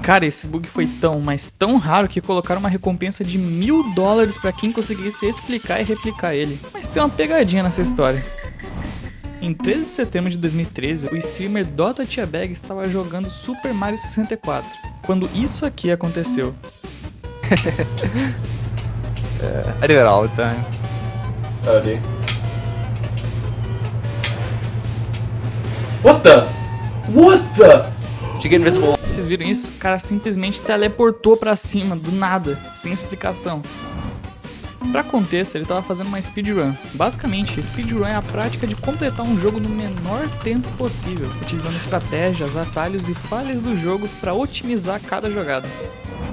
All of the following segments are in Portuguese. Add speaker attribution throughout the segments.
Speaker 1: Cara, esse bug foi tão, mas tão raro que colocaram uma recompensa de $1000 pra quem conseguisse explicar e replicar ele. Mas tem uma pegadinha nessa história. Em 13 de setembro de 2013, o streamer DotaTiaBag estava jogando Super Mario 64, quando isso aqui aconteceu.
Speaker 2: I do that all the time.
Speaker 3: Howdy. What the? What the?
Speaker 2: Did you get invisible?
Speaker 1: Vocês viram isso? O cara simplesmente teleportou pra cima, do nada, sem explicação. Pra contexto, ele tava fazendo uma speedrun. Basicamente, speedrun é a prática de completar um jogo no menor tempo possível, utilizando estratégias, atalhos e falhas do jogo pra otimizar cada jogada.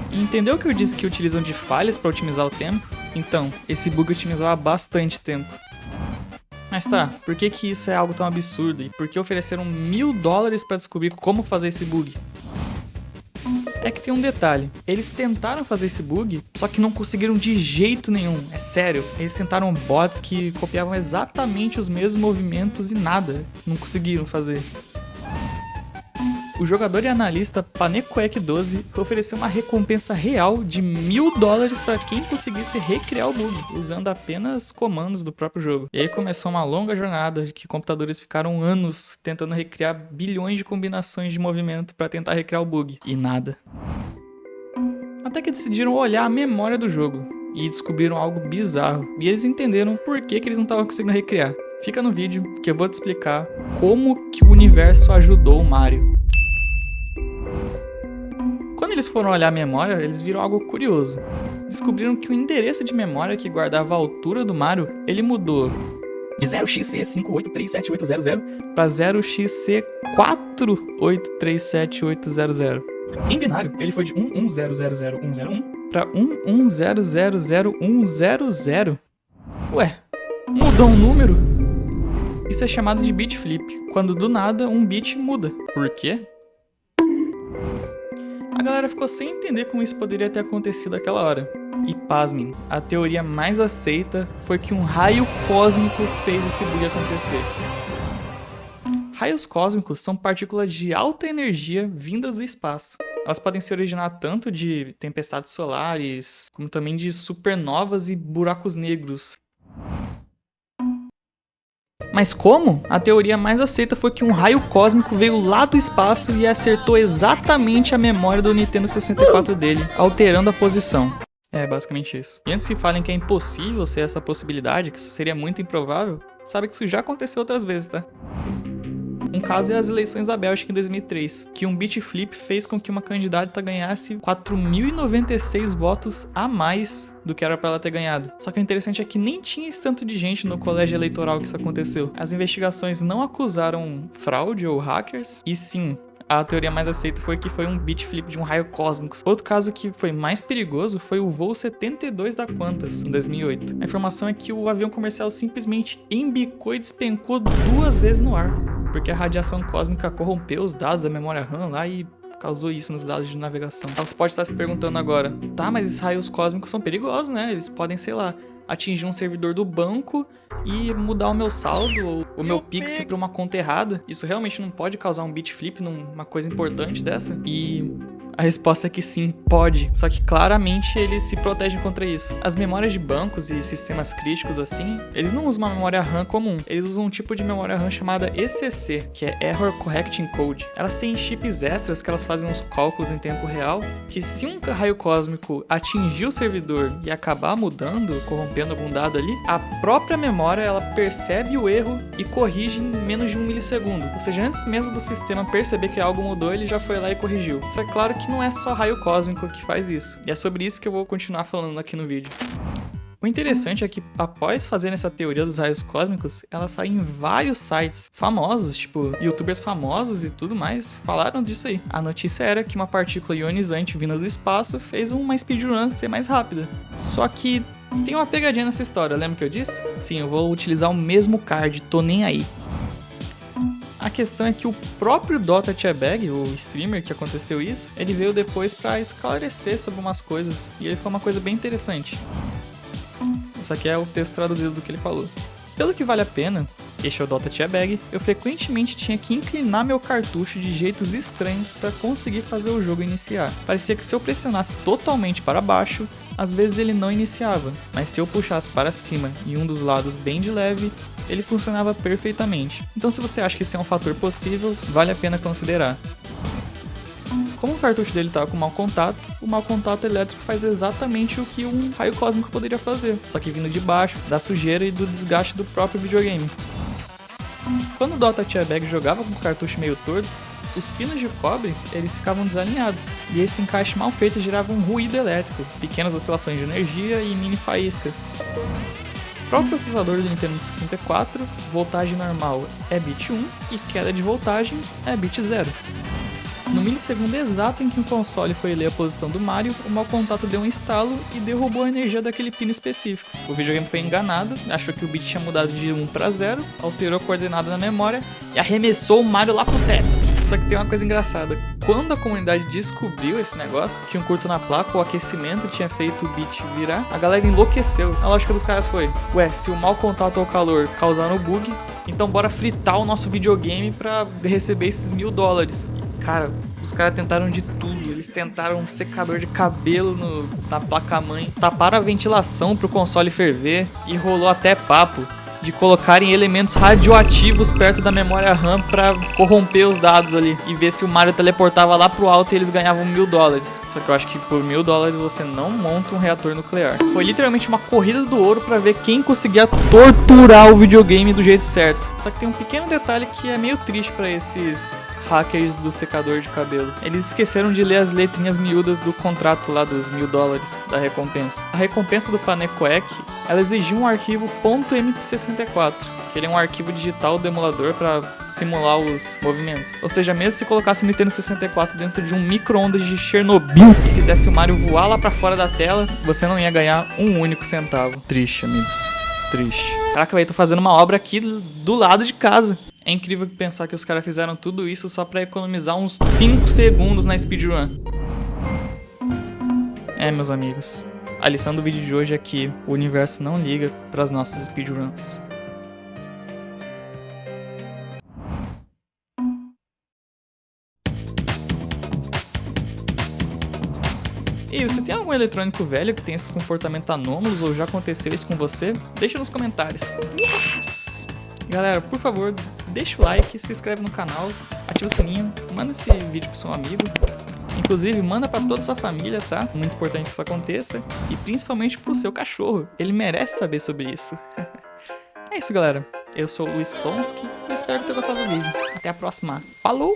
Speaker 1: E entendeu que eu disse que utilizam de falhas pra otimizar o tempo? Então, esse bug otimizava bastante tempo. Mas tá, por que isso é algo tão absurdo e por que ofereceram $1000 pra descobrir como fazer esse bug? É que tem um detalhe, eles tentaram fazer esse bug, só que não conseguiram de jeito nenhum, é sério. Eles tentaram bots que copiavam exatamente os mesmos movimentos e nada, não conseguiram fazer. O jogador e analista PanecoEck12 ofereceu uma recompensa real de $1000 para quem conseguisse recriar o bug, usando apenas comandos do próprio jogo. E aí começou uma longa jornada de que computadores ficaram anos tentando recriar bilhões de combinações de movimento para tentar recriar o bug. E nada. Até que decidiram olhar a memória do jogo e descobriram algo bizarro. E eles entenderam por que eles não estavam conseguindo recriar. Fica no vídeo que eu vou te explicar como que o universo ajudou o Mario. Quando eles foram olhar a memória, eles viram algo curioso. Descobriram que o endereço de memória que guardava a altura do Mario, ele mudou de 0xC58378800 para 0xC48378800. Em binário, ele foi de 11000101 para 11000100. Ué, mudou um número? Isso é chamado de bit flip, quando do nada um bit muda. Por quê? A galera ficou sem entender como isso poderia ter acontecido naquela hora. E pasmem, a teoria mais aceita foi que um raio cósmico fez esse bug acontecer. Raios cósmicos são partículas de alta energia vindas do espaço. Elas podem se originar tanto de tempestades solares, como também de supernovas e buracos negros. Mas como? A teoria mais aceita foi que um raio cósmico veio lá do espaço e acertou exatamente a memória do Nintendo 64 dele, alterando a posição. É basicamente isso. E antes que falem que é impossível ser essa possibilidade, que isso seria muito improvável, sabe que isso já aconteceu outras vezes, tá? Um caso é as eleições da Bélgica em 2003, que um bit flip fez com que uma candidata ganhasse 4.096 votos a mais do que era pra ela ter ganhado. Só que o interessante é que nem tinha esse tanto de gente no colégio eleitoral que isso aconteceu. As investigações não acusaram fraude ou hackers, e sim, a teoria mais aceita foi que foi um bit flip de um raio cósmico. Outro caso que foi mais perigoso foi o voo 72 da Qantas, em 2008. A informação é que o avião comercial simplesmente embicou e despencou 2 vezes no ar, porque a radiação cósmica corrompeu os dados da memória RAM lá e causou isso nos dados de navegação. Você pode estar se perguntando agora, tá, mas esses raios cósmicos são perigosos, né? Eles podem, sei lá, atingir um servidor do banco e mudar o meu saldo ou o meu Pix para uma conta errada. Isso realmente não pode causar um bit flip numa coisa importante dessa? E a resposta é que sim, pode. Só que claramente eles se protegem contra isso. As memórias de bancos e sistemas críticos assim, eles não usam uma memória RAM comum. Eles usam um tipo de memória RAM chamada ECC, que é Error Correcting Code. Elas têm chips extras que elas fazem uns cálculos em tempo real, que se um raio cósmico atingir o servidor e acabar mudando, corrompendo algum dado ali, a própria memória ela percebe o erro e corrige em menos de 1 milissegundo. Ou seja, antes mesmo do sistema perceber que algo mudou, ele já foi lá e corrigiu. Só que claro que não é só raio cósmico que faz isso. E é sobre isso que eu vou continuar falando aqui no vídeo. O interessante é que, após fazerem essa teoria dos raios cósmicos, ela sai em vários sites famosos, tipo, youtubers famosos e tudo mais, falaram disso aí. A notícia era que uma partícula ionizante vinda do espaço fez uma speedrun ser mais rápida. Só que tem uma pegadinha nessa história, lembra que eu disse? Sim, eu vou utilizar o mesmo card, tô nem aí. A questão é que o próprio DotaTiaBag, o streamer que aconteceu isso, ele veio depois pra esclarecer sobre umas coisas, e ele falou uma coisa bem interessante. Isso aqui é o texto traduzido do que ele falou. Pelo que vale a pena, Este é o Dota Teabag. Eu frequentemente tinha que inclinar meu cartucho de jeitos estranhos para conseguir fazer o jogo iniciar. Parecia que se eu pressionasse totalmente para baixo, às vezes ele não iniciava, mas se eu puxasse para cima e um dos lados bem de leve, ele funcionava perfeitamente. Então se você acha que isso é um fator possível, vale a pena considerar. Como o cartucho dele estava com mau contato, o mau contato elétrico faz exatamente o que um raio cósmico poderia fazer, só que vindo de baixo, da sujeira e do desgaste do próprio videogame. Quando o Dota Teabag jogava com o cartucho meio torto, os pinos de cobre eles ficavam desalinhados, e esse encaixe mal feito gerava um ruído elétrico, pequenas oscilações de energia e mini faíscas. Para o processador do Nintendo 64, voltagem normal é bit 1 e queda de voltagem é bit 0. No milissegundo exato em que o console foi ler a posição do Mario, o mau contato deu um estalo e derrubou a energia daquele pino específico. O videogame foi enganado, achou que o bit tinha mudado de 1 para 0, alterou a coordenada na memória e arremessou o Mario lá pro teto. Só que tem uma coisa engraçada, quando a comunidade descobriu esse negócio, que um curto na placa, o aquecimento tinha feito o bit virar, a galera enlouqueceu. A lógica dos caras foi, ué, se o mau contato ou calor causar no bug, então bora fritar o nosso videogame pra receber esses $1000. Cara, os caras tentaram de tudo, eles tentaram um secador de cabelo na placa-mãe, taparam a ventilação pro console ferver e rolou até papo de colocarem elementos radioativos perto da memória RAM pra corromper os dados ali e ver se o Mario teleportava lá pro alto e eles ganhavam $1000. Só que eu acho que por $1000 você não monta um reator nuclear. Foi literalmente uma corrida do ouro pra ver quem conseguia torturar o videogame do jeito certo. Só que tem um pequeno detalhe que é meio triste pra esses hackers do secador de cabelo. Eles esqueceram de ler as letrinhas miúdas do contrato lá dos $1000 da recompensa. A recompensa do Panecoec, ela exigia um arquivo .mp64, que ele é um arquivo digital do emulador para simular os movimentos. Ou seja, mesmo se colocasse o Nintendo 64 dentro de um micro-ondas de Chernobyl e fizesse o Mario voar lá para fora da tela, você não ia ganhar um único centavo. Triste, amigos. Triste. Caraca, velho, tô fazendo uma obra aqui do lado de casa. É incrível pensar que os caras fizeram tudo isso só pra economizar uns 5 segundos na speedrun. É, meus amigos, a lição do vídeo de hoje é que o universo não liga pras nossas speedruns. E você tem algum eletrônico velho que tem esses comportamentos anômalos ou já aconteceu isso com você? Deixa nos comentários. Yes! Galera, por favor, deixa o like, se inscreve no canal, ativa o sininho, manda esse vídeo pro seu amigo. Inclusive, manda pra toda a sua família, tá? Muito importante que isso aconteça. E principalmente pro seu cachorro, ele merece saber sobre isso. É isso, galera. Eu sou o Luiz Klonsky e espero que tenha gostado do vídeo. Até a próxima. Falou!